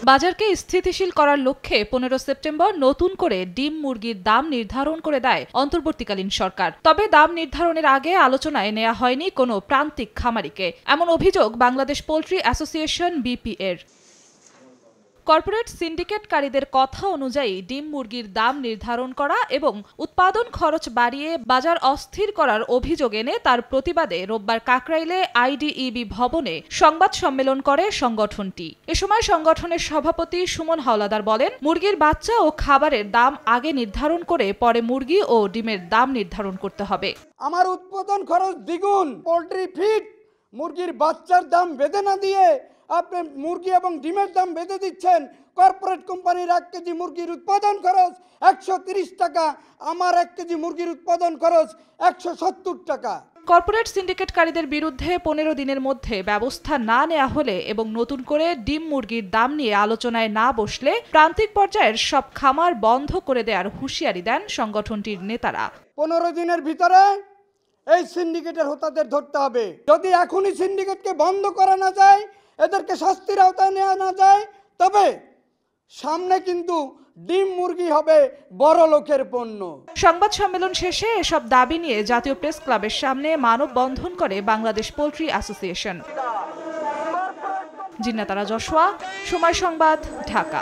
বাজারকে স্থিতিশীল করার লক্ষ্যে 15 সেপ্টেম্বর নতুন করে ডিম মুরগির দাম নির্ধারণ করে দেয় অন্তর্বর্তীকালীন সরকার। তবে দাম নির্ধারণের আগে আলোচনায় নেওয়া হয়নি কোনো প্রান্তিক খামারিকে, এমন অভিযোগ বাংলাদেশ পোল্ট্রি অ্যাসোসিয়েশন বিপি এর। কর্পোরেট সিন্ডিকেটকারীদের কথা অনুযায়ী ডিম মুরগির দাম নির্ধারণ করা এবং উৎপাদন খরচ বাড়িয়ে বাজার অস্থির করার অভিযোগ এনে তার প্রতিবাদে রোববার কাকরাইলে আইডিইবি ভবনে সংবাদ সম্মেলন করে সংগঠনটি। এ সময় সংগঠনের সভাপতি সুমন হাওলাদার বলেন, মুরগির বাচ্চা ও খাবারের দাম আগে নির্ধারণ করে পরে মুরগি ও ডিমের দাম নির্ধারণ করতে হবে। আমার উৎপাদন খরচ দ্বিগুণ, পোল্ট্রি ফিড মুরগির বাচ্চার দাম বেঁধে না দিয়ে আপনি মুরগি এবং ডিমের দাম বেঁধে দিচ্ছেন। কর্পোরেট কোম্পানির 1 কেজি মুরগির উৎপাদন খরচ 130 টাকা, আমার 1 কেজি মুরগির উৎপাদন খরচ 170 টাকা। কর্পোরেট সিন্ডিকেটকারীদের বিরুদ্ধে 15 দিনের মধ্যে ব্যবস্থা না নেওয়া হলে এবং নতুন করে ডিম মুরগির দাম নিয়ে আলোচনায় না বসলে প্রান্তিক পর্যায়ের সব খামার বন্ধ করে দেওয়ার হুঁশিয়ারি দেন সংগঠনটির নেতারা। 15 দিনের ভিতরে এই সিন্ডিকেটের হোতাদের ধরতে হবে। যদি এখনই সিন্ডিকেটকে বন্ধ করা না যায়, এদেরকে শাস্তির আওতায় নেওয়া না যায়, তবে সামনে কিন্তু ডিম মুরগি হবে বড় লোকের পণ্য। সংবাদ সম্মেলন শেষে এসব দাবি নিয়ে জাতীয় প্রেস ক্লাবের সামনে মানববন্ধন করে বাংলাদেশ পোল্ট্রি অ্যাসোসিয়েশন। জিন্নাত আরা জশোয়া, সময় সংবাদ, ঢাকা।